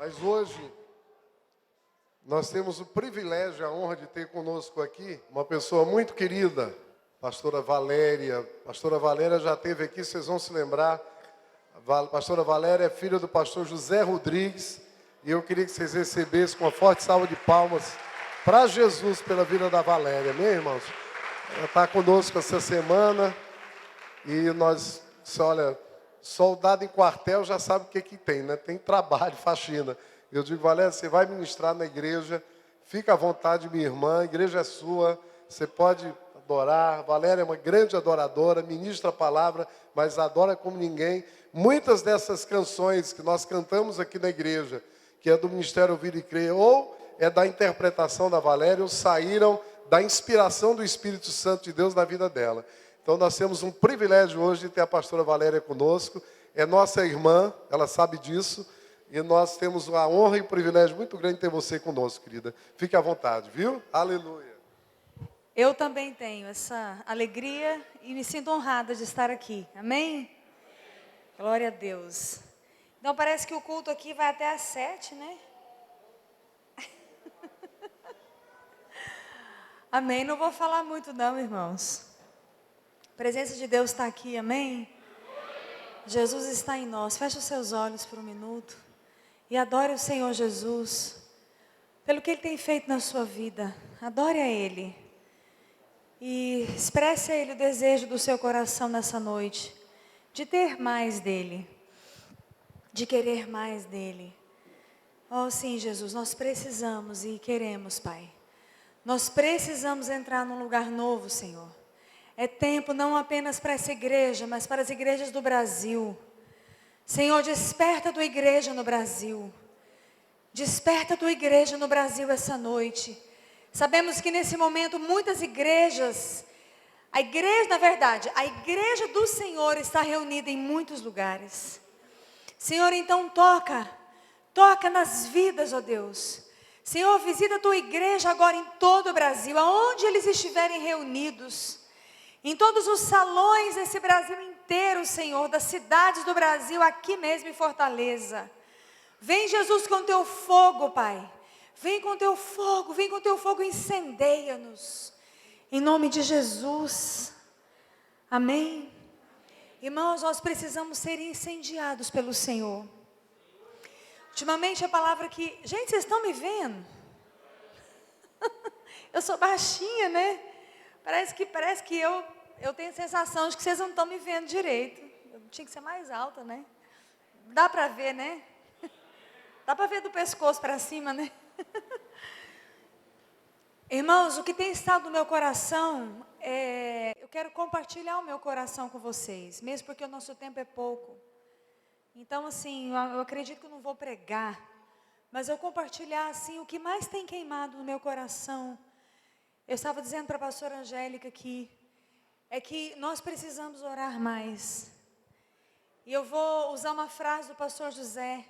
Mas hoje nós temos o privilégio e a honra de ter conosco aqui uma pessoa muito querida, pastora Valéria. Pastora Valéria já esteve aqui, vocês vão se lembrar. A pastora Valéria é filha do pastor José Rodrigues. E eu queria que vocês recebessem com uma forte salva de palmas para Jesus pela vida da Valéria, amém, irmãos? Ela está conosco essa semana e nós, olha, soldado em quartel já sabe o que tem, né? Tem trabalho, faxina. Eu digo, Valéria, você vai ministrar na igreja, fica à vontade, minha irmã, a igreja é sua, você pode adorar. Valéria é uma grande adoradora, ministra a palavra, mas adora como ninguém. Muitas dessas canções que nós cantamos aqui na igreja, que é do Ministério Ouvir e Crer, ou é da interpretação da Valéria, ou saíram da inspiração do Espírito Santo de Deus na vida dela. Então nós temos um privilégio hoje de ter a pastora Valéria conosco, é nossa irmã, ela sabe disso, e nós temos a honra e o privilégio muito grande de ter você conosco, querida. Fique à vontade, viu? Aleluia. Eu também tenho essa alegria e me sinto honrada de estar aqui, amém? Glória a Deus. Então parece que o culto aqui vai até às 7, né? Amém, não vou falar muito não, irmãos. A presença de Deus está aqui, amém? Jesus está em nós. Feche os seus olhos por um minuto e adore o Senhor Jesus pelo que Ele tem feito na sua vida. Adore a Ele e expresse a Ele o desejo do seu coração nessa noite, de ter mais dEle, de querer mais dEle. Oh sim, Jesus, nós precisamos e queremos, Pai. Nós precisamos entrar num lugar novo, Senhor. É tempo não apenas para essa igreja, mas para as igrejas do Brasil. Senhor, desperta a tua igreja no Brasil. Desperta a tua igreja no Brasil essa noite. Sabemos que nesse momento muitas igrejas, a igreja do Senhor está reunida em muitos lugares. Senhor, então toca nas vidas, ó Deus. Senhor, visita a tua igreja agora em todo o Brasil, aonde eles estiverem reunidos, em todos os salões desse Brasil inteiro, Senhor, das cidades do Brasil, aqui mesmo em Fortaleza. Vem, Jesus, com teu fogo, Pai. Vem com teu fogo, incendeia-nos. Em nome de Jesus. Amém. Irmãos, nós precisamos ser incendiados pelo Senhor. Ultimamente a palavra que... Gente, vocês estão me vendo? Eu sou baixinha, né? Parece que eu tenho a sensação de que vocês não estão me vendo direito. Eu tinha que ser mais alta, né? Dá para ver, né? Dá para ver do pescoço para cima, né? Irmãos, o que tem estado no meu coração, eu quero compartilhar o meu coração com vocês, mesmo porque o nosso tempo é pouco. Então, assim, eu acredito que eu não vou pregar, mas eu compartilhar, assim, o que mais tem queimado no meu coração. Eu estava dizendo para a pastora Angélica aqui, é que nós precisamos orar mais. E eu vou usar uma frase do pastor José,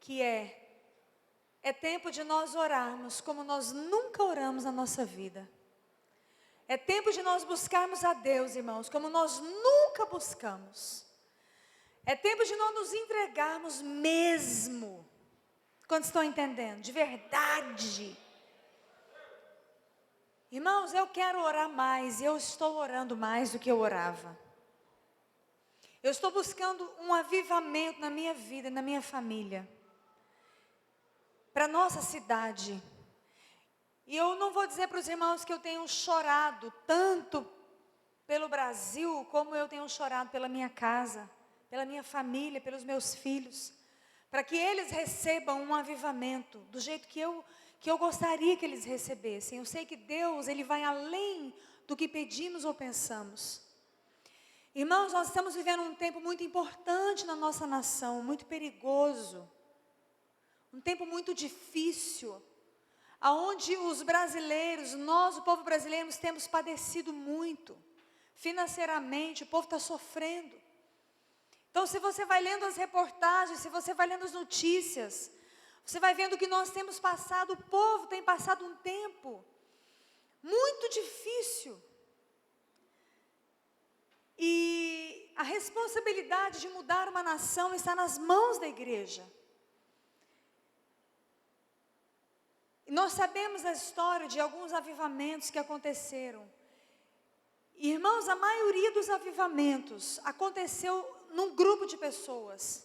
que é tempo de nós orarmos como nós nunca oramos na nossa vida. É tempo de nós buscarmos a Deus, irmãos, como nós nunca buscamos. É tempo de nós nos entregarmos mesmo. Quando estão entendendo? De verdade. Irmãos, eu quero orar mais. E eu estou orando mais do que eu orava. Eu estou buscando um avivamento na minha vida, na minha família. Para a nossa cidade. E eu não vou dizer para os irmãos que eu tenho chorado tanto pelo Brasil, como eu tenho chorado pela minha casa, pela minha família, pelos meus filhos, para que eles recebam um avivamento, do jeito que eu gostaria que eles recebessem. Eu sei que Deus, Ele vai além do que pedimos ou pensamos. Irmãos, nós estamos vivendo um tempo muito importante na nossa nação, muito perigoso, um tempo muito difícil, aonde os brasileiros, nós, o povo brasileiro, temos padecido muito, financeiramente, o povo está sofrendo. Então, se você vai lendo as reportagens, se você vai lendo as notícias, você vai vendo que nós temos passado, o povo tem passado um tempo muito difícil. E a responsabilidade de mudar uma nação está nas mãos da igreja. Nós sabemos a história de alguns avivamentos que aconteceram. Irmãos, a maioria dos avivamentos aconteceu num grupo de pessoas.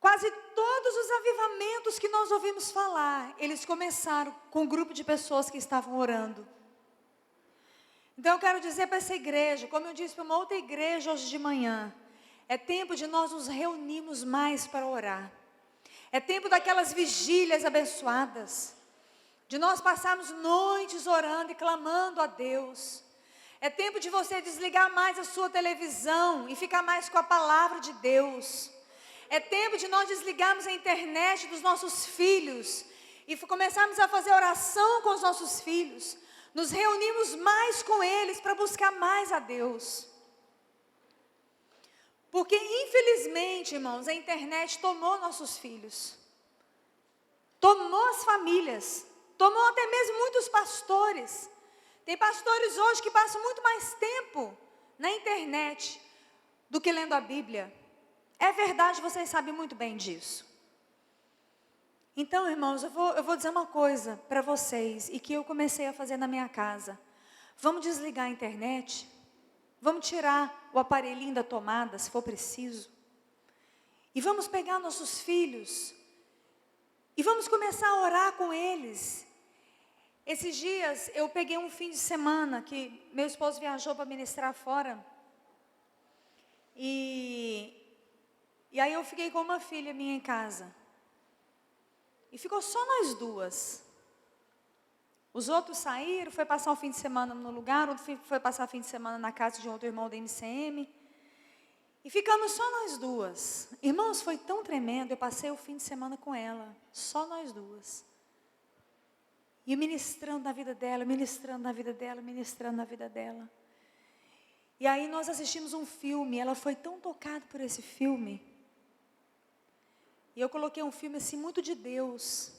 Quase todos os avivamentos que nós ouvimos falar, eles começaram com um grupo de pessoas que estavam orando. Então eu quero dizer para essa igreja, como eu disse para uma outra igreja hoje de manhã, é tempo de nós nos reunirmos mais para orar. É tempo daquelas vigílias abençoadas, de nós passarmos noites orando e clamando a Deus. É tempo de você desligar mais a sua televisão e ficar mais com a palavra de Deus. É tempo de nós desligarmos a internet dos nossos filhos e começarmos a fazer oração com os nossos filhos. Nos reunimos mais com eles para buscar mais a Deus. Porque infelizmente, irmãos, a internet tomou nossos filhos. Tomou as famílias. Tomou até mesmo muitos pastores. Tem pastores hoje que passam muito mais tempo na internet do que lendo a Bíblia. É verdade, vocês sabem muito bem disso. Então, irmãos, eu vou dizer uma coisa para vocês, e que eu comecei a fazer na minha casa. Vamos desligar a internet, vamos tirar o aparelhinho da tomada, se for preciso. E vamos pegar nossos filhos, e vamos começar a orar com eles. Esses dias, eu peguei um fim de semana, que meu esposo viajou para ministrar fora. E aí eu fiquei com uma filha minha em casa. E ficou só nós duas. Os outros saíram, foi passar o fim de semana no lugar, outro foi passar o fim de semana na casa de outro irmão da MCM. E ficamos só nós duas. Irmãos, foi tão tremendo, eu passei o fim de semana com ela, só nós duas. E ministrando na vida dela, ministrando na vida dela, ministrando na vida dela. E aí nós assistimos um filme, ela foi tão tocada por esse filme. E eu coloquei um filme assim, muito de Deus.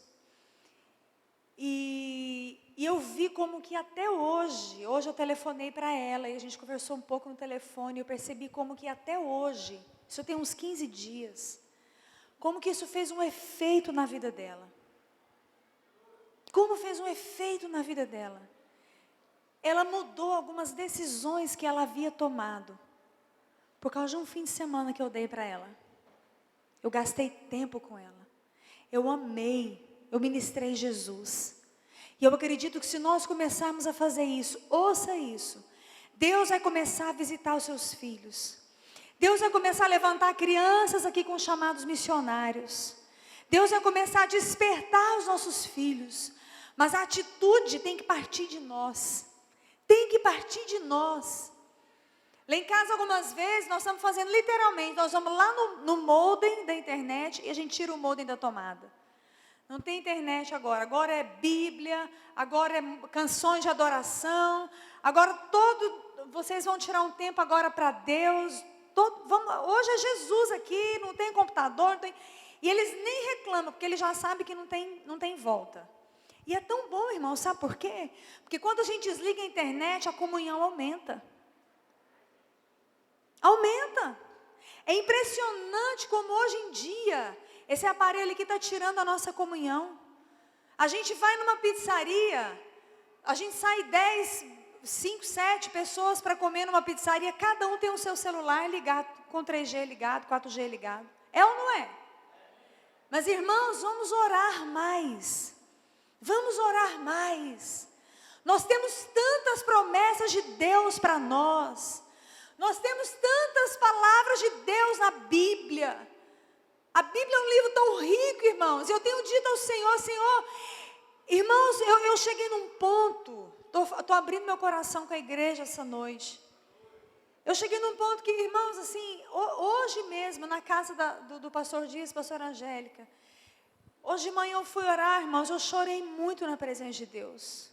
E eu vi como que até hoje eu telefonei para ela, e a gente conversou um pouco no telefone, eu percebi como que até hoje, isso tem uns 15 dias, como que isso fez um efeito na vida dela. Como fez um efeito na vida dela. Ela mudou algumas decisões que ela havia tomado, por causa de um fim de semana que eu dei para ela. Eu gastei tempo com ela. Eu amei. Eu ministrei Jesus. E eu acredito que se nós começarmos a fazer isso, ouça isso. Deus vai começar a visitar os seus filhos. Deus vai começar a levantar crianças aqui com chamados missionários. Deus vai começar a despertar os nossos filhos. Mas a atitude tem que partir de nós. Tem que partir de nós. Lá em casa, algumas vezes, nós estamos fazendo literalmente, nós vamos lá no modem da internet e a gente tira o modem da tomada. Não tem internet agora é Bíblia, agora é canções de adoração, agora vocês vão tirar um tempo agora para Deus. Hoje é Jesus aqui, não tem computador, não tem, e eles nem reclamam, porque eles já sabem que não tem volta. E é tão bom, irmão, sabe por quê? Porque quando a gente desliga a internet, a comunhão aumenta. Aumenta. É impressionante como hoje em dia, esse aparelho aqui está tirando a nossa comunhão. A gente vai numa pizzaria, a gente sai 10, 5, 7 pessoas para comer numa pizzaria, cada um tem o seu celular ligado, com 3G ligado, 4G ligado. É ou não é? Mas irmãos, vamos orar mais. Vamos orar mais. Nós temos tantas promessas de Deus para nós. Nós temos tantas palavras de Deus na Bíblia. A Bíblia é um livro tão rico, irmãos. Eu tenho dito ao Senhor, Senhor, irmãos, eu cheguei num ponto, estou abrindo meu coração com a igreja essa noite. Eu cheguei num ponto que, irmãos, assim, hoje mesmo, na casa do pastor Dias, pastora Angélica, hoje de manhã eu fui orar, irmãos, eu chorei muito na presença de Deus.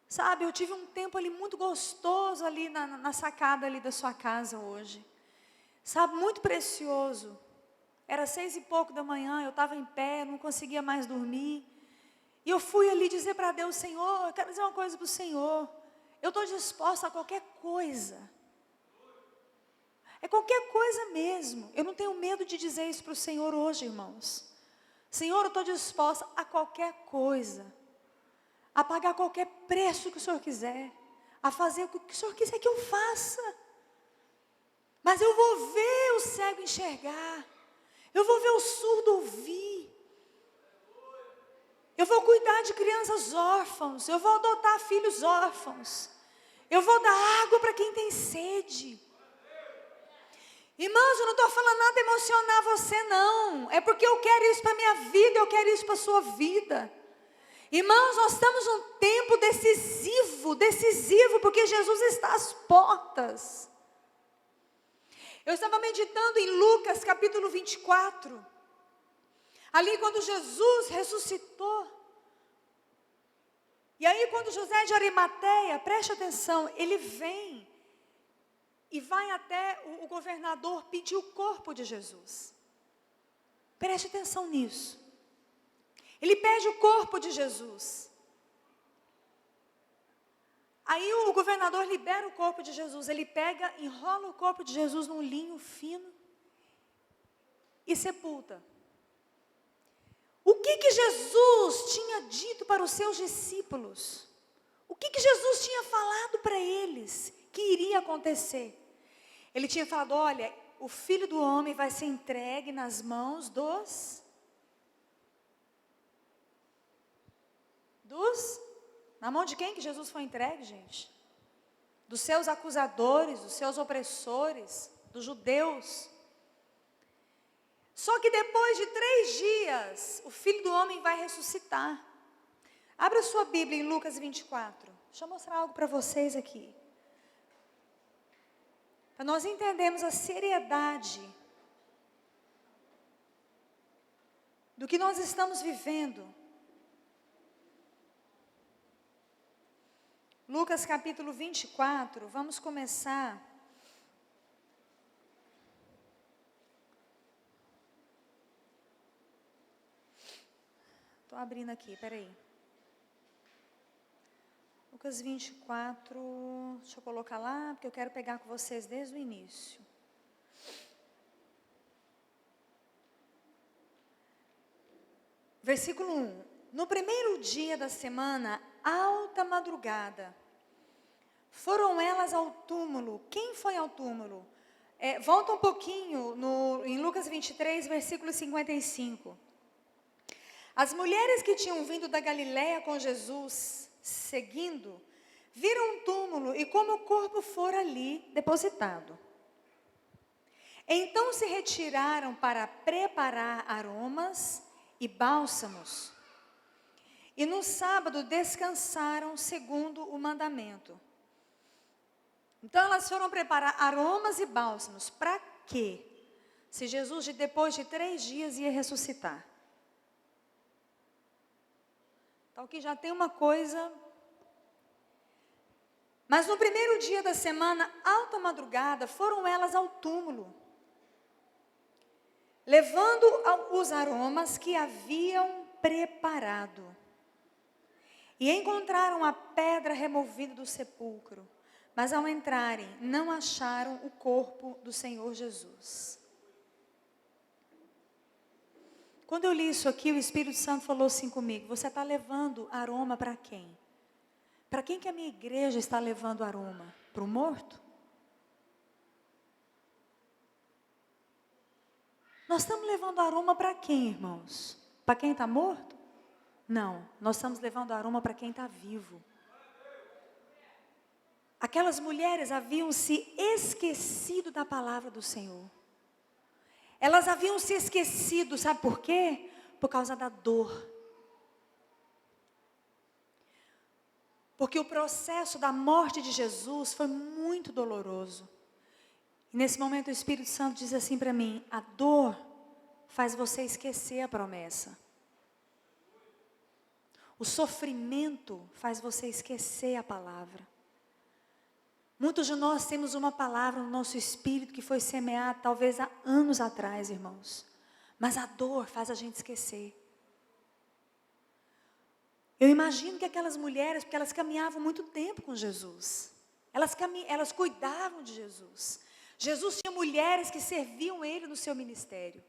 Sabe, eu tive um tempo ali muito gostoso ali na sacada ali da sua casa hoje. Sabe, muito precioso. Era 6 e pouco da manhã, eu estava em pé, não conseguia mais dormir. E eu fui ali dizer para Deus, Senhor, eu quero dizer uma coisa para o Senhor. Eu estou disposta a qualquer coisa. É qualquer coisa mesmo. Eu não tenho medo de dizer isso para o Senhor hoje, irmãos. Senhor, eu estou disposta a qualquer coisa, a pagar qualquer preço que o Senhor quiser, a fazer o que o Senhor quiser que eu faça. Mas eu vou ver o cego enxergar, eu vou ver o surdo ouvir, eu vou cuidar de crianças órfãos, eu vou adotar filhos órfãos, eu vou dar água para quem tem sede. Irmãos, eu não estou falando nada emocionar você não, é porque eu quero isso para a minha vida, eu quero isso para a sua vida. Irmãos, nós estamos num tempo decisivo, porque Jesus está às portas. Eu estava meditando em Lucas capítulo 24, ali quando Jesus ressuscitou. E aí quando José de Arimateia, preste atenção, ele vem e vai até o governador pedir o corpo de Jesus. Preste atenção nisso. Ele pede o corpo de Jesus. Aí o governador libera o corpo de Jesus. Ele pega, enrola o corpo de Jesus num linho fino e sepulta. O que Jesus tinha dito para os seus discípulos? O que Jesus tinha falado para eles que iria acontecer? Ele tinha falado, olha, o Filho do Homem vai ser entregue nas mãos na mão de quem que Jesus foi entregue, gente? Dos seus acusadores, dos seus opressores, dos judeus. Só que depois de 3 dias, o Filho do Homem vai ressuscitar. Abra sua Bíblia em Lucas 24. Deixa eu mostrar algo para vocês aqui. Para nós entendermos a seriedade do que nós estamos vivendo. Lucas capítulo 24, vamos começar. Estou abrindo aqui, peraí. Lucas 24, deixa eu colocar lá, porque eu quero pegar com vocês desde o início. Versículo 1. No primeiro dia da semana, alta madrugada, foram elas ao túmulo. Quem foi ao túmulo? Volta um pouquinho em Lucas 23, versículo 55. As mulheres que tinham vindo da Galiléia com Jesus, seguindo, viram um túmulo e como o corpo fora ali depositado. Então se retiraram para preparar aromas e bálsamos. E no sábado descansaram segundo o mandamento. Então elas foram preparar aromas e bálsamos. Para quê? Se Jesus depois de 3 dias ia ressuscitar. Então aqui já tem uma coisa. Mas no primeiro dia da semana, alta madrugada, foram elas ao túmulo, levando os aromas que haviam preparado. E encontraram a pedra removida do sepulcro. Mas ao entrarem, não acharam o corpo do Senhor Jesus. Quando eu li isso aqui, o Espírito Santo falou assim comigo: você está levando aroma para quem? Para quem que a minha igreja está levando aroma? Para o morto? Nós estamos levando aroma para quem, irmãos? Para quem está morto? Não, nós estamos levando aroma para quem está vivo. Aquelas mulheres haviam se esquecido da palavra do Senhor. Elas haviam se esquecido, sabe por quê? Por causa da dor. Porque o processo da morte de Jesus foi muito doloroso. E nesse momento o Espírito Santo diz assim para mim: a dor faz você esquecer a promessa. O sofrimento faz você esquecer a palavra. Muitos de nós temos uma palavra no nosso espírito que foi semeada talvez há anos atrás, irmãos. Mas a dor faz a gente esquecer. Eu imagino que aquelas mulheres, porque elas caminhavam muito tempo com Jesus. Elas cuidavam de Jesus. Jesus tinha mulheres que serviam Ele no seu ministério.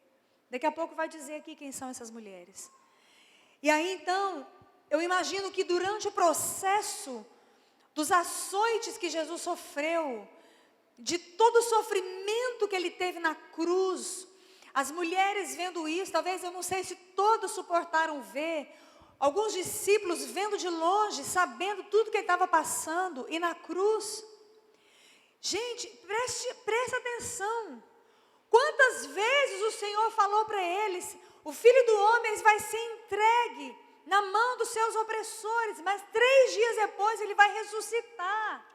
Daqui a pouco vai dizer aqui quem são essas mulheres. E aí então, eu imagino que durante o processo dos açoites que Jesus sofreu, de todo o sofrimento que ele teve na cruz, as mulheres vendo isso, talvez eu não sei se todos suportaram ver, alguns discípulos vendo de longe, sabendo tudo que ele estava passando, e na cruz. Gente, preste atenção. Quantas vezes o Senhor falou para eles, o Filho do Homem vai ser entregue na mão dos seus opressores, mas 3 dias depois ele vai ressuscitar.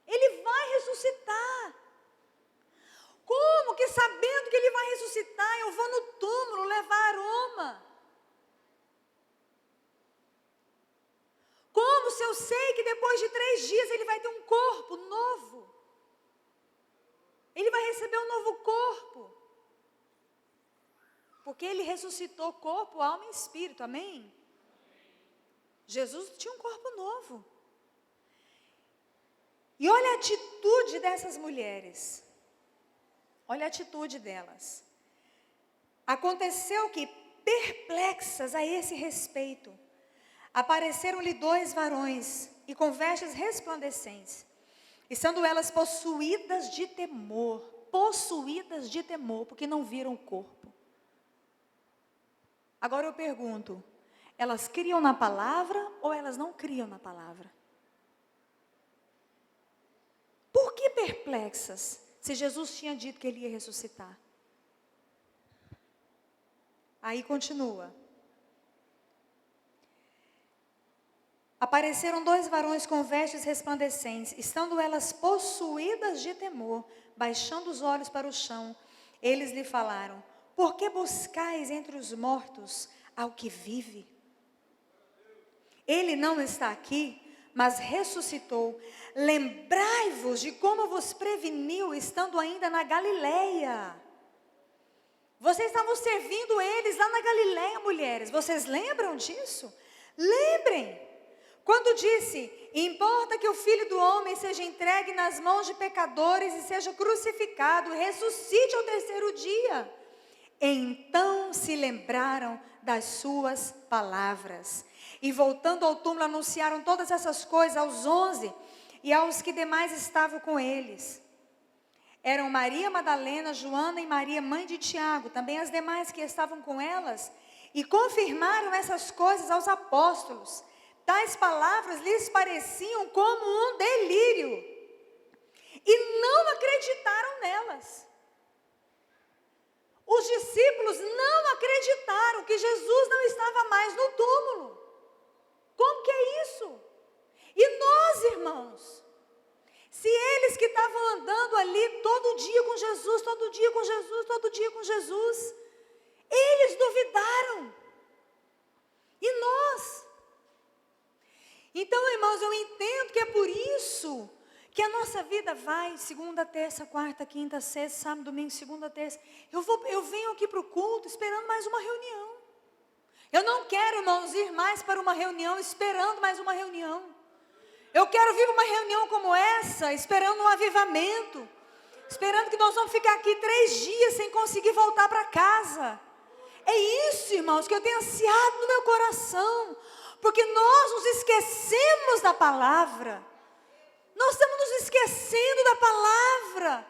Ele vai ressuscitar. Como que sabendo que ele vai ressuscitar, eu vou no túmulo levar aroma? Como se eu sei que depois de 3 dias ele vai ter um corpo novo? Ele vai receber um novo corpo. Porque ele ressuscitou corpo, alma e espírito, amém? Jesus tinha um corpo novo. E olha a atitude dessas mulheres. Olha a atitude delas. Aconteceu que, perplexas a esse respeito, apareceram-lhe 2 varões, e com vestes resplandecentes, estando elas possuídas de temor, porque não viram o corpo. Agora eu pergunto, elas criam na palavra ou elas não criam na palavra? Por que perplexas, se Jesus tinha dito que ele ia ressuscitar? Aí continua. Apareceram 2 varões com vestes resplandecentes, estando elas possuídas de temor, baixando os olhos para o chão, eles lhe falaram: por que buscais entre os mortos ao que vive? Ele não está aqui, mas ressuscitou. Lembrai-vos de como vos preveniu, estando ainda na Galileia. Vocês estavam servindo eles lá na Galileia, mulheres. Vocês lembram disso? Lembrem. Quando disse: importa que o Filho do Homem seja entregue nas mãos de pecadores e seja crucificado, e ressuscite ao 3º dia. Então se lembraram das suas palavras. E voltando ao túmulo, anunciaram todas essas coisas aos 11 e aos que demais estavam com eles. Eram Maria Madalena, Joana e Maria, mãe de Tiago, também as demais que estavam com elas, e confirmaram essas coisas aos apóstolos. Tais palavras lhes pareciam como um delírio, e não acreditaram nelas. Os discípulos não acreditaram que Jesus não estava mais no túmulo. Como que é isso? E nós, irmãos, se eles que estavam andando ali todo dia com Jesus, todo dia com Jesus, todo dia com Jesus, eles duvidaram. E nós? Então, irmãos, eu entendo que é por isso que a nossa vida vai, segunda, terça, quarta, quinta, sexta, sábado, domingo, segunda, terça. Eu venho aqui para o culto esperando mais uma reunião. Eu não quero, irmãos, ir mais para uma reunião esperando mais uma reunião. Eu quero vir para uma reunião como essa, esperando um avivamento. Esperando que nós vamos ficar aqui 3 dias sem conseguir voltar para casa. É isso, irmãos, que eu tenho ansiado no meu coração. Porque nós nos esquecemos da palavra. Nós estamos nos esquecendo da palavra.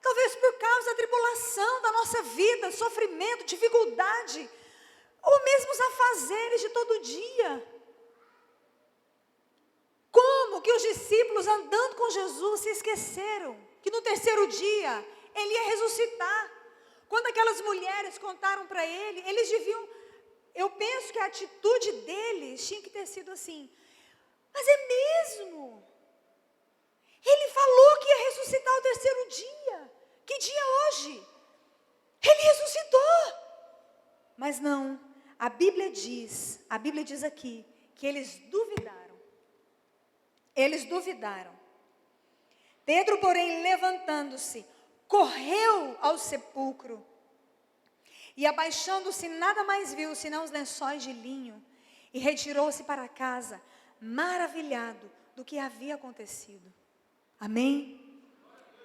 Talvez por causa da tribulação da nossa vida, sofrimento, dificuldade, ou mesmo os afazeres de todo dia. Como que os discípulos andando com Jesus se esqueceram que no 3º dia ele ia ressuscitar? Quando aquelas mulheres contaram para ele, eles deviam... Eu penso que a atitude deles tinha que ter sido assim: mas é mesmo? Ele falou que ia ressuscitar o 3º dia. Que dia é hoje? Ele ressuscitou. Mas não, a Bíblia diz aqui, que eles duvidaram. Eles duvidaram. Pedro, porém, levantando-se, correu ao sepulcro. E abaixando-se, nada mais viu, senão os lençóis de linho. E retirou-se para casa, maravilhado do que havia acontecido. Amém?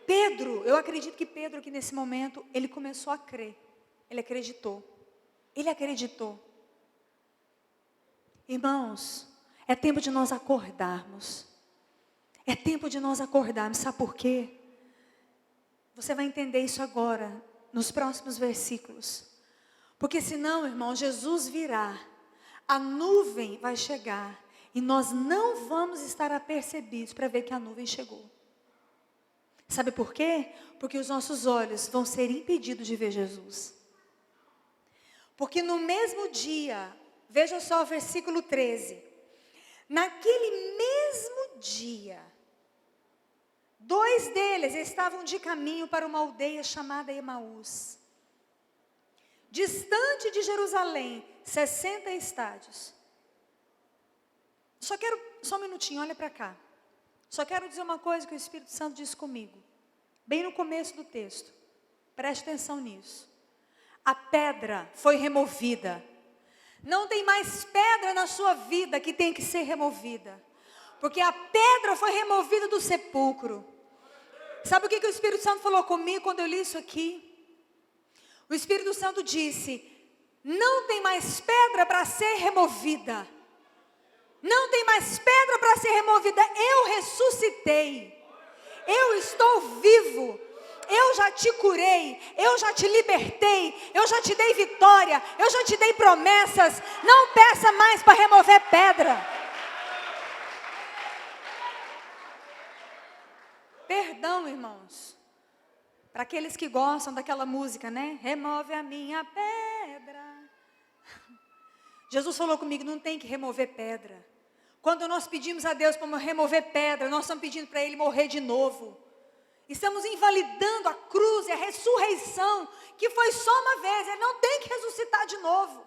Pedro, eu acredito que Pedro aqui nesse momento, ele começou a crer. Ele acreditou. Ele acreditou. Irmãos, é tempo de nós acordarmos. É tempo de nós acordarmos. Sabe por quê? Você vai entender isso agora, nos próximos versículos. Porque senão, irmão, Jesus virá, a nuvem vai chegar, e nós não vamos estar apercebidos para ver que a nuvem chegou. Sabe por quê? Porque os nossos olhos vão ser impedidos de ver Jesus. Porque no mesmo dia, veja só o versículo 13. Naquele mesmo dia, 2 deles estavam de caminho para uma aldeia chamada Emaús, distante de Jerusalém, 60 estádios. Só um minutinho, olha para cá. Só quero dizer uma coisa que o Espírito Santo disse comigo, bem no começo do texto. Preste atenção nisso. A pedra foi removida. Não tem mais pedra na sua vida que tem que ser removida. Porque a pedra foi removida do sepulcro. Sabe o que o Espírito Santo falou comigo quando eu li isso aqui? O Espírito Santo disse: não tem mais pedra para ser removida. Não tem mais pedra para ser removida. Eu ressuscitei. Eu estou vivo. Eu já te curei, eu já te libertei, eu já te dei vitória, eu já te dei promessas. Não peça mais para remover pedra. Perdão, irmãos, para aqueles que gostam daquela música, né? Remove a minha pedra. Jesus falou comigo, não tem que remover pedra. Quando nós pedimos a Deus para remover pedra, nós estamos pedindo para Ele morrer de novo. Estamos invalidando a cruz e a ressurreição, que foi só uma vez, Ele não tem que ressuscitar de novo.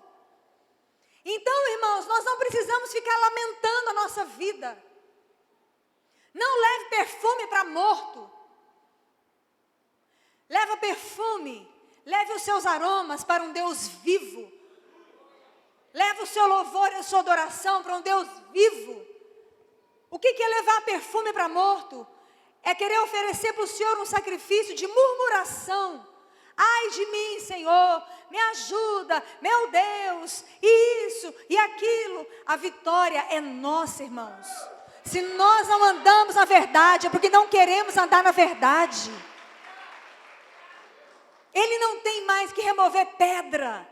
Então, irmãos, nós não precisamos ficar lamentando a nossa vida. Não leve perfume para morto. Leva perfume, leve os seus aromas para um Deus vivo. Leve o seu louvor e a sua adoração para um Deus vivo. O que é levar perfume para morto? É querer oferecer para o Senhor um sacrifício de murmuração. Ai de mim, Senhor, me ajuda, meu Deus, isso e aquilo. A vitória é nossa, irmãos. Se nós não andamos na verdade, é porque não queremos andar na verdade. Ele não tem mais que remover pedra.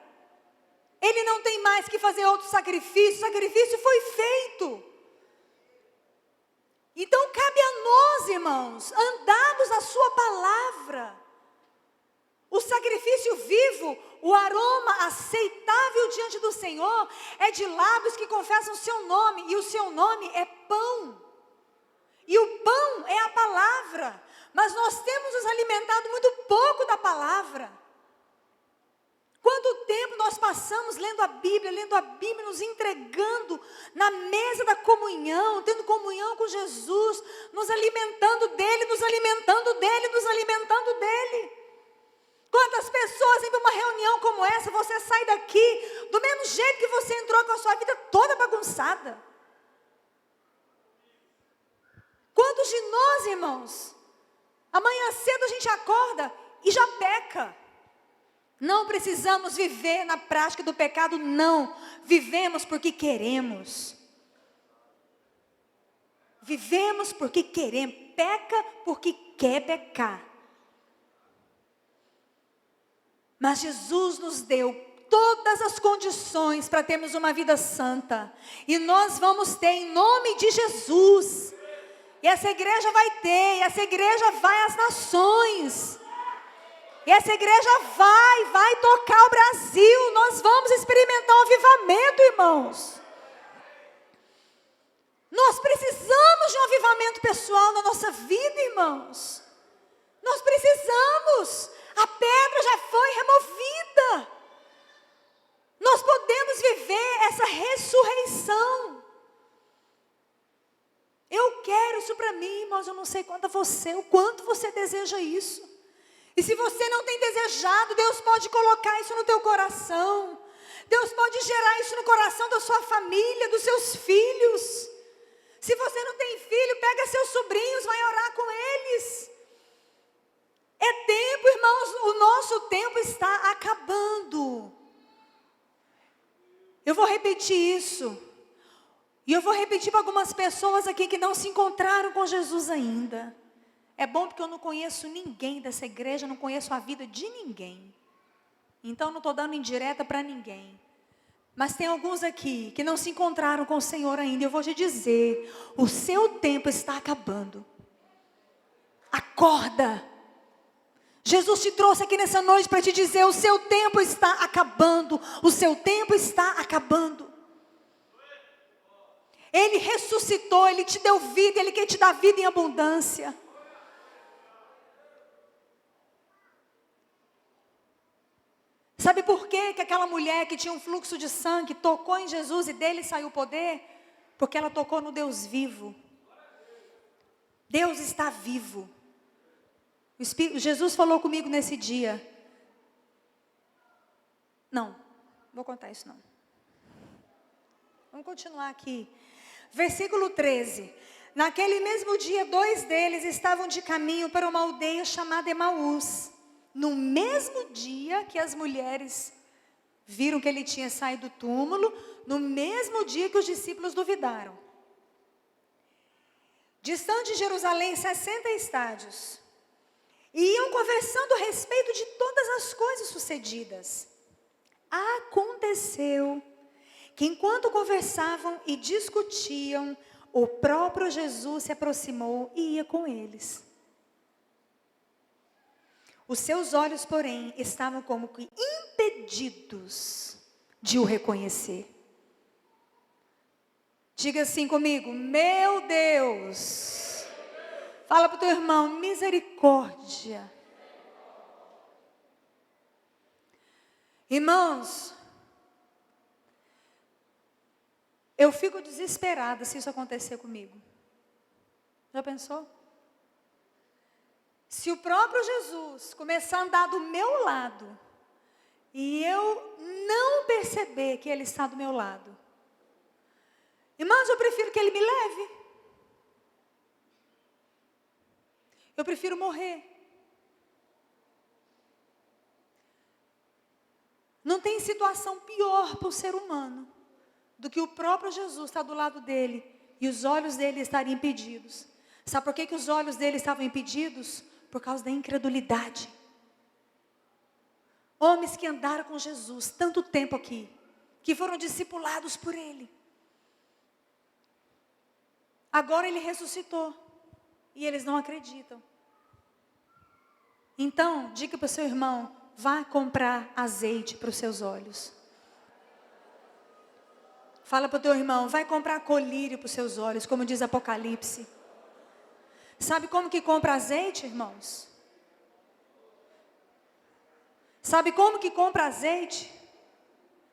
Ele não tem mais que fazer outro sacrifício. O sacrifício foi feito. Então cabe a nós, irmãos, andarmos na sua palavra. O sacrifício vivo, o aroma aceitável diante do Senhor, é de lábios que confessam o seu nome, e o seu nome é pão. E o pão é a palavra, mas nós temos nos alimentado muito pouco da palavra. Quanto tempo nós passamos lendo a Bíblia, nos entregando na mesa da comunhão, tendo comunhão com Jesus, nos alimentando dEle, nos alimentando dEle, nos alimentando dEle. Quantas pessoas vêm para uma reunião como essa, você sai daqui do mesmo jeito que você entrou, com a sua vida toda bagunçada. Quantos de nós, irmãos, amanhã cedo a gente acorda e já peca. Não precisamos viver na prática do pecado, não. Vivemos porque queremos. Vivemos porque queremos. Peca porque quer pecar. Mas Jesus nos deu todas as condições para termos uma vida santa. E nós vamos ter em nome de Jesus. E essa igreja vai ter, e essa igreja vai às nações. E essa igreja vai tocar o Brasil. Nós vamos experimentar um avivamento, irmãos. Nós precisamos de um avivamento pessoal na nossa vida, irmãos. Nós precisamos. A pedra já foi removida. Nós podemos viver essa ressurreição. Eu quero isso para mim, irmãos. Eu não sei quanto a você, o quanto você deseja isso. E se você não tem desejado, Deus pode colocar isso no teu coração. Deus pode gerar isso no coração da sua família, dos seus filhos. Se você não tem filho, pega seus sobrinhos, vai orar com eles. É tempo, irmãos, o nosso tempo está acabando. Eu vou repetir isso. E eu vou repetir para algumas pessoas aqui que não se encontraram com Jesus ainda. É bom porque eu não conheço ninguém dessa igreja, não conheço a vida de ninguém. Então não estou dando indireta para ninguém. Mas tem alguns aqui que não se encontraram com o Senhor ainda. Eu vou te dizer, o seu tempo está acabando. Acorda. Jesus te trouxe aqui nessa noite para te dizer, o seu tempo está acabando. O seu tempo está acabando. Ele ressuscitou, Ele te deu vida, Ele quer te dar vida em abundância. Sabe por quê que aquela mulher que tinha um fluxo de sangue tocou em Jesus e dele saiu o poder? Porque ela tocou no Deus vivo. Deus está vivo. Jesus falou comigo nesse dia. Não, vou contar isso não. Vamos continuar aqui. Versículo 13. Naquele mesmo dia, 2 deles estavam de caminho para uma aldeia chamada Emaús. No mesmo dia que as mulheres viram que ele tinha saído do túmulo, no mesmo dia que os discípulos duvidaram. Distante de Jerusalém, 60 estádios. E iam conversando a respeito de todas as coisas sucedidas. Aconteceu que enquanto conversavam e discutiam, o próprio Jesus se aproximou e ia com eles. Os seus olhos, porém, estavam como que impedidos de o reconhecer. Diga assim comigo, meu Deus. Fala para o teu irmão, misericórdia. Irmãos, eu fico desesperada se isso acontecer comigo. Já pensou? Se o próprio Jesus começar a andar do meu lado e eu não perceber que Ele está do meu lado, irmãos, eu prefiro que Ele me leve. Eu prefiro morrer. Não tem situação pior para o ser humano do que o próprio Jesus estar do lado dele e os olhos dele estarem impedidos. Sabe por que os olhos dele estavam impedidos? Por causa da incredulidade. Homens que andaram com Jesus tanto tempo aqui, que foram discipulados por Ele. Agora Ele ressuscitou e eles não acreditam. Então, diga para o seu irmão, vá comprar azeite para os seus olhos. Fala para o teu irmão, vai comprar colírio para os seus olhos, como diz Apocalipse. Sabe como que compra azeite, irmãos? Sabe como que compra azeite?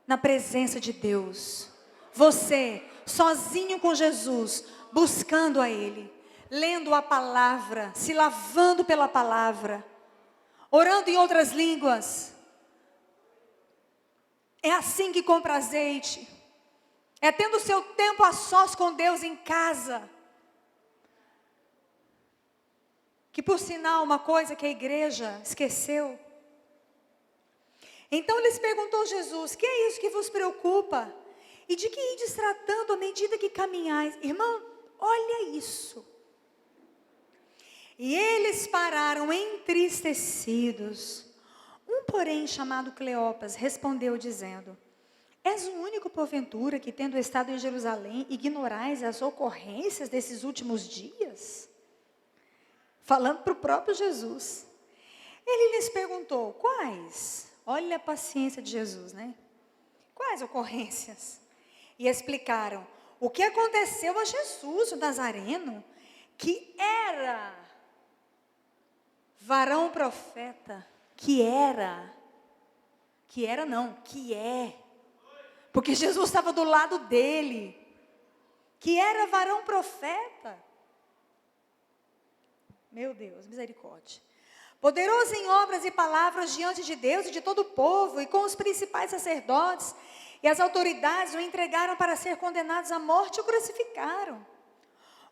Na presença de Deus. Você, sozinho com Jesus, buscando a Ele, lendo a palavra, se lavando pela palavra, orando em outras línguas. É assim que compra azeite. É tendo o seu tempo a sós com Deus em casa. Que por sinal, uma coisa que a igreja esqueceu. Então lhes perguntou Jesus, que é isso que vos preocupa? E de que ides tratando à medida que caminhais? Irmão, olha isso. E eles pararam entristecidos. Um, porém, chamado Cleopas, respondeu dizendo, és o único porventura que, tendo estado em Jerusalém, ignorais as ocorrências desses últimos dias? Falando para o próprio Jesus. Ele lhes perguntou, quais? Olha a paciência de Jesus, né? Quais ocorrências? E explicaram, o que aconteceu a Jesus, o Nazareno, que era varão profeta, que é, porque Jesus estava do lado dele, que era varão profeta. Meu Deus, misericórdia. Poderoso em obras e palavras diante de Deus e de todo o povo, e com os principais sacerdotes e as autoridades o entregaram para ser condenados à morte e o crucificaram.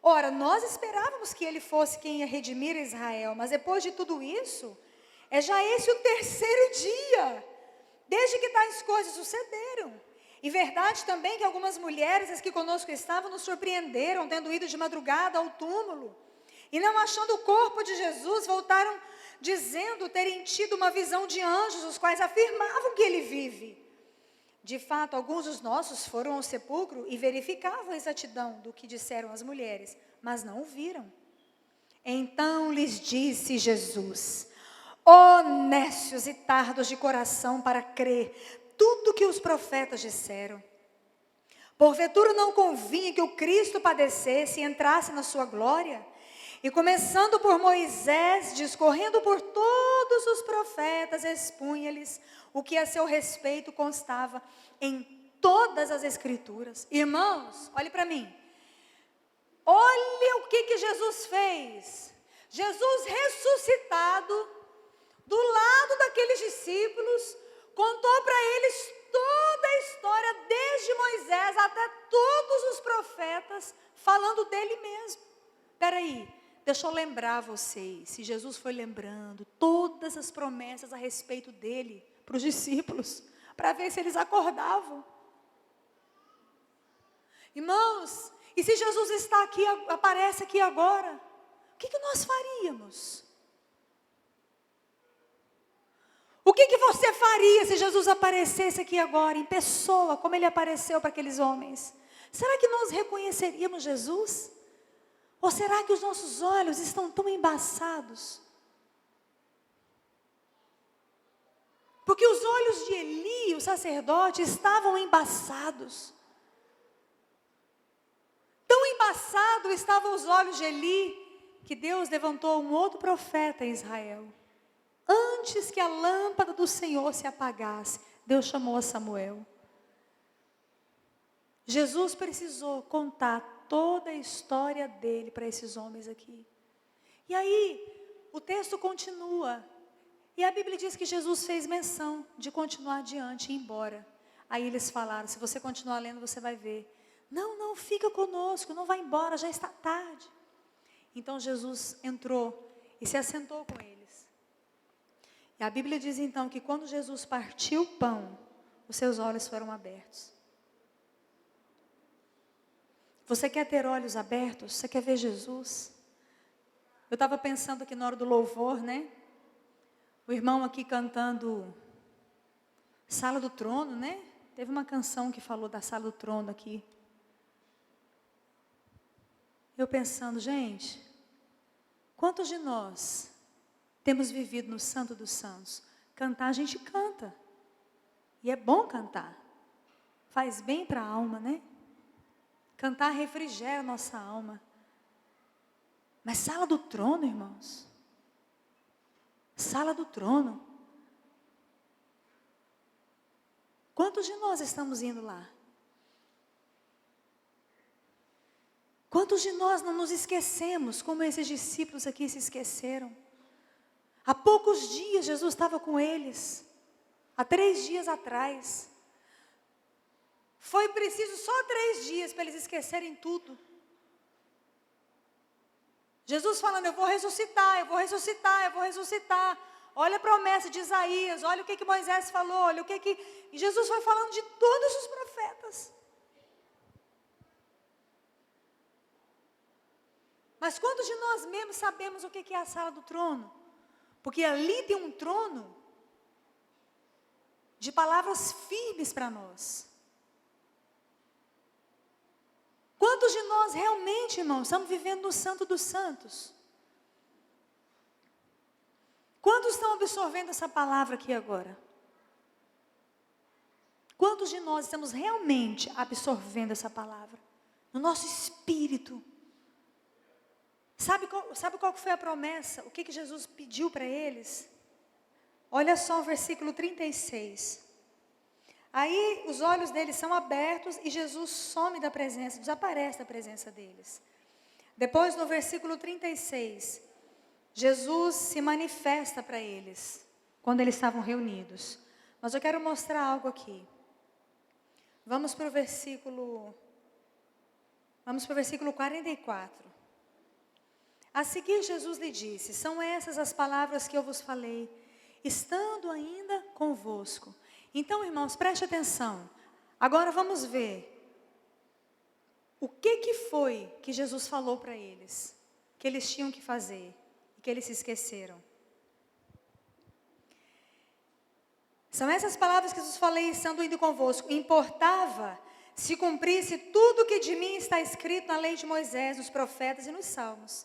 Ora, nós esperávamos que ele fosse quem ia redimir Israel, mas depois de tudo isso, É já esse o terceiro dia, desde que tais coisas sucederam. E verdade também que algumas mulheres, as que conosco estavam, nos surpreenderam, tendo ido de madrugada ao túmulo. E não achando o corpo de Jesus, voltaram dizendo terem tido uma visão de anjos, os quais afirmavam que ele vive. De fato, alguns dos nossos foram ao sepulcro e verificavam a exatidão do que disseram as mulheres, mas não o viram. Então lhes disse Jesus: ó nécios e tardos de coração para crer tudo que os profetas disseram. Porventura não convinha que o Cristo padecesse e entrasse na sua glória? E começando por Moisés, discorrendo por todos os profetas, expunha-lhes o que a seu respeito constava em todas as Escrituras. Irmãos, olhe para mim. Olha o que Jesus fez. Jesus ressuscitado, do lado daqueles discípulos, contou para eles toda a história, desde Moisés até todos os profetas, falando dele mesmo. Espera aí, deixa eu lembrar vocês, se Jesus foi lembrando todas as promessas a respeito dele, para os discípulos, para ver se eles acordavam. Irmãos, e se Jesus está aqui, aparece aqui agora, o que nós faríamos? O que você faria se Jesus aparecesse aqui agora, em pessoa, como ele apareceu para aqueles homens? Será que nós reconheceríamos Jesus? Ou será que os nossos olhos estão tão embaçados? Porque os olhos de Eli, o sacerdote, estavam embaçados. Tão embaçados estavam os olhos de Eli, que Deus levantou um outro profeta em Israel. Antes que a lâmpada do Senhor se apagasse, Deus chamou a Samuel. Jesus precisou contar toda a história dele para esses homens aqui. E aí, o texto continua. E a Bíblia diz que Jesus fez menção de continuar adiante e ir embora. Aí eles falaram, se você continuar lendo, você vai ver. Não, fica conosco, não vai embora, já está tarde. Então Jesus entrou e se assentou com eles. E a Bíblia diz então que quando Jesus partiu o pão, os seus olhos foram abertos. Você quer ter olhos abertos? Você quer ver Jesus? Eu estava pensando aqui na hora do louvor, né? O irmão aqui cantando Sala do Trono, né? Teve uma canção que falou da Sala do Trono aqui. Eu pensando, gente, quantos de nós temos vivido no Santo dos Santos? Cantar a gente canta. E é bom cantar. Faz bem para a alma, né? Cantar refrigera a nossa alma. Mas sala do trono, irmãos. Sala do trono. Quantos de nós estamos indo lá? Quantos de nós não nos esquecemos, como esses discípulos aqui se esqueceram? Há poucos dias Jesus estava com eles. Há 3 dias atrás. Foi preciso só 3 dias para eles esquecerem tudo. Jesus falando, eu vou ressuscitar, eu vou ressuscitar, eu vou ressuscitar. Olha a promessa de Isaías, olha o que Moisés falou, olha o que... E Jesus foi falando de todos os profetas. Mas quantos de nós mesmos sabemos o que é a sala do trono? Porque ali tem um trono de palavras firmes para nós. Quantos de nós realmente, irmãos, estamos vivendo no Santo dos Santos? Quantos estão absorvendo essa palavra aqui agora? Quantos de nós estamos realmente absorvendo essa palavra? No nosso espírito. Sabe qual foi a promessa? O que Jesus pediu para eles? Olha só o versículo 36. Aí os olhos deles são abertos e Jesus some da presença, desaparece da presença deles. Depois no versículo 36, Jesus se manifesta para eles, quando eles estavam reunidos. Mas eu quero mostrar algo aqui. Vamos para o versículo 44. A seguir Jesus lhe disse, são essas as palavras que eu vos falei, estando ainda convosco. Então, irmãos, preste atenção. Agora vamos ver o que foi que Jesus falou para eles, que eles tinham que fazer, e que eles se esqueceram. São essas palavras que Jesus falou, estando ainda convosco. Importava se cumprisse tudo que de mim está escrito na lei de Moisés, nos profetas e nos salmos.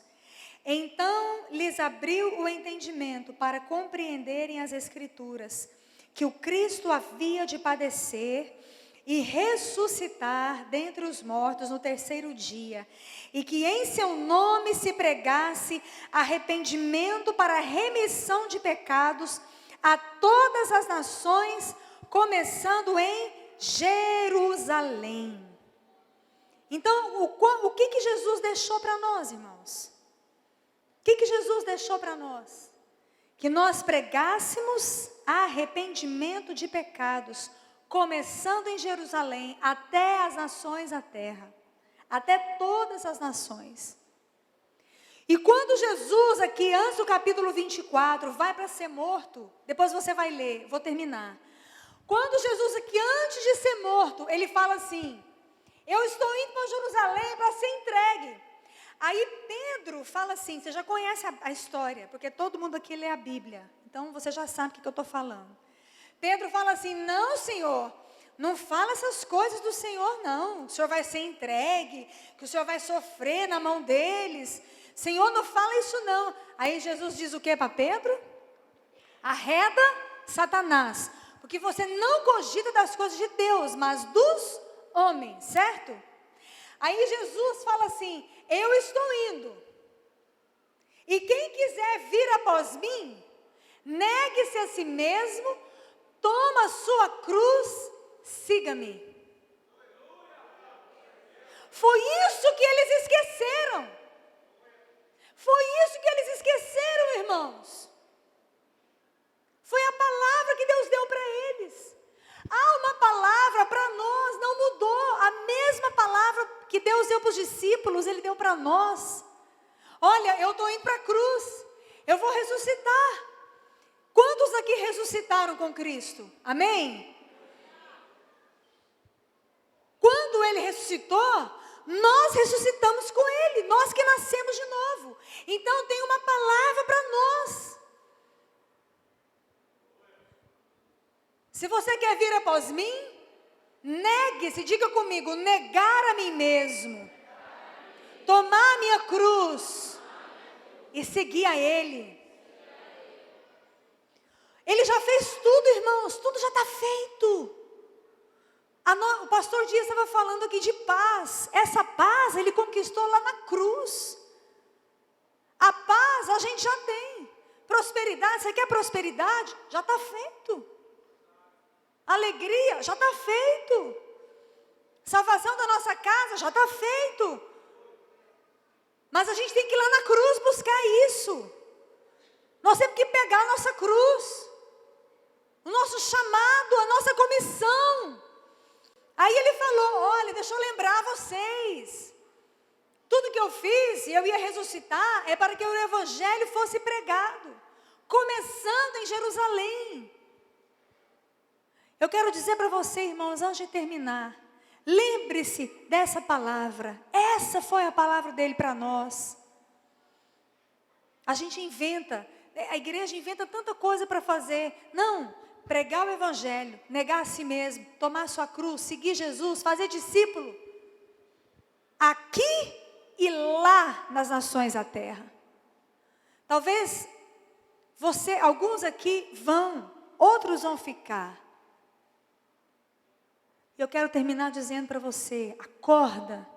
Então lhes abriu o entendimento para compreenderem as Escrituras, que o Cristo havia de padecer e ressuscitar dentre os mortos no terceiro dia, e que em seu nome se pregasse arrependimento para a remissão de pecados a todas as nações, começando em Jerusalém. Então, o que Jesus deixou para nós, irmãos? O que Jesus deixou para nós? Que nós pregássemos arrependimento de pecados, começando em Jerusalém, até as nações da terra, até todas as nações. E quando Jesus, aqui antes do capítulo 24, vai para ser morto, depois você vai ler, vou terminar. Quando Jesus aqui, antes de ser morto, ele fala assim: eu estou indo para Jerusalém para ser entregue. Aí Pedro fala assim, você já conhece a história, porque todo mundo aqui lê a Bíblia, então você já sabe o que eu estou falando. Pedro fala assim: não, Senhor, não fala essas coisas do Senhor, não. O Senhor vai ser entregue, que o Senhor vai sofrer na mão deles. Senhor, não fala isso não. Aí Jesus diz o que para Pedro? Arreda, Satanás, porque você não cogita das coisas de Deus, mas dos homens, certo? Aí Jesus fala assim: eu estou indo, e quem quiser vir após mim, negue-se a si mesmo, toma a sua cruz, siga-me. Foi isso que eles esqueceram. Foi isso que eles esqueceram, irmãos. Foi a palavra que Deus deu para eles. Há uma palavra para nós, não mudou. A mesma palavra que Deus deu para os discípulos, Ele deu para nós. Olha, eu estou indo para a cruz, eu vou ressuscitar. Quantos aqui ressuscitaram com Cristo? Amém? Quando Ele ressuscitou, nós ressuscitamos com Ele, nós que nascemos de novo. Então tem uma palavra para nós. Se você quer vir após mim, negue-se, diga comigo, negar a mim mesmo, tomar a minha cruz e seguir a Ele. Ele já fez tudo, irmãos, tudo já está feito. O pastor Dias estava falando aqui de paz. Essa paz ele conquistou lá na cruz. A paz a gente já tem. Prosperidade, você quer prosperidade? Já está feito. Alegria, já está feito. Salvação da nossa casa, já está feito. Mas a gente tem que ir lá na cruz buscar isso. Nós temos que pegar a nossa cruz, o nosso chamado, a nossa comissão. Aí ele falou: olha, deixa eu lembrar vocês, tudo que eu fiz e eu ia ressuscitar é para que o evangelho fosse pregado, começando em Jerusalém. Eu quero dizer para você, irmãos, antes de terminar, lembre-se dessa palavra. Essa foi a palavra dele para nós. A gente inventa, a igreja inventa tanta coisa para fazer. Não, pregar o evangelho, negar a si mesmo, tomar a sua cruz, seguir Jesus, fazer discípulo. Aqui e lá nas nações da terra. Talvez alguns aqui vão, outros vão ficar. Eu quero terminar dizendo para você: acorda,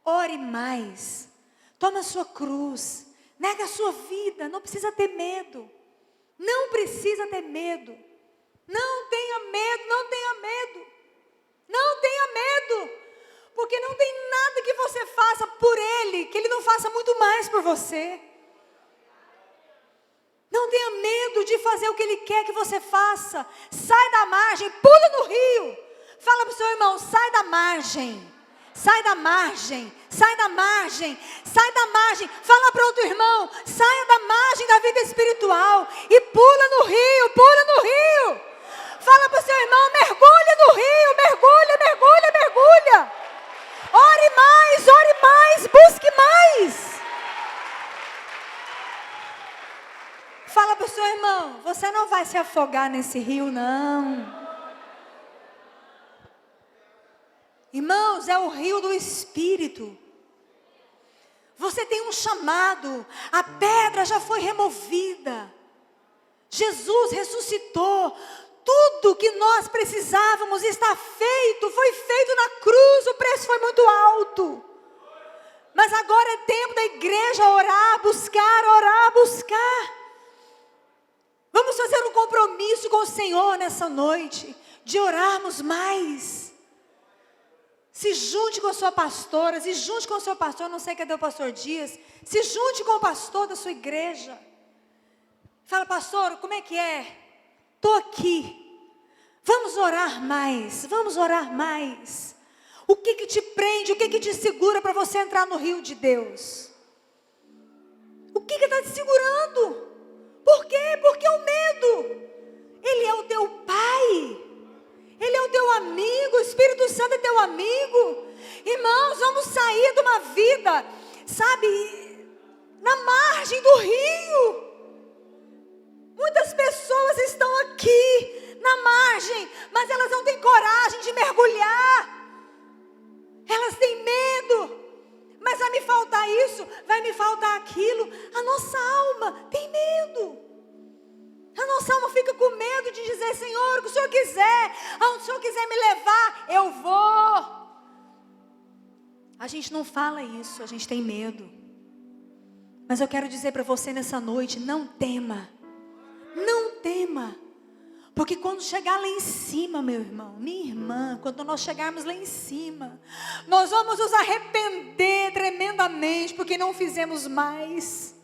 ore mais, toma a sua cruz, nega a sua vida, não precisa ter medo. Não precisa ter medo. Não tenha medo, não tenha medo. Não tenha medo. Porque não tem nada que você faça por Ele, que Ele não faça muito mais por você. Não tenha medo de fazer o que Ele quer que você faça. Sai da margem, pula no rio. Fala para o seu irmão: sai da margem. Sai da margem, sai da margem, sai da margem. Fala para outro irmão, saia da margem da vida espiritual e pula no rio, pula no rio. Fala para o seu irmão, mergulha no rio, mergulha, mergulha, mergulha. Ore mais, busque mais. Fala para o seu irmão, você não vai se afogar nesse rio, não. Irmãos, é o rio do Espírito. Você tem um chamado. A pedra já foi removida. Jesus ressuscitou. Tudo que nós precisávamos está feito. Foi feito na cruz. O preço foi muito alto. Mas agora é tempo da igreja orar, buscar. Vamos fazer um compromisso com o Senhor nessa noite. De orarmos mais. Se junte com a sua pastora, se junte com o seu pastor, não sei cadê o pastor Dias, se junte com o pastor da sua igreja. Fala, pastor, como é que é? Estou aqui. Vamos orar mais, vamos orar mais. O que te prende, o que te segura para você entrar no rio de Deus? O que está te segurando? Por quê? Porque o medo. Ele é o teu pai. Ele é o teu amigo, o Espírito Santo é teu amigo. Irmãos, vamos sair de uma vida, sabe, na margem do rio. Muitas pessoas estão aqui, na margem, mas elas não têm coragem de mergulhar. Elas têm medo. Mas vai me faltar isso, vai me faltar aquilo. A nossa alma tem medo. A nossa alma fica com medo de dizer, Senhor, o que o Senhor quiser, aonde o Senhor quiser me levar, eu vou. A gente não fala isso, a gente tem medo. Mas eu quero dizer para você nessa noite, não tema. Não tema. Porque quando chegar lá em cima, meu irmão, minha irmã, quando nós chegarmos lá em cima, nós vamos nos arrepender tremendamente, porque não fizemos mais.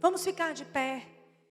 Vamos ficar de pé.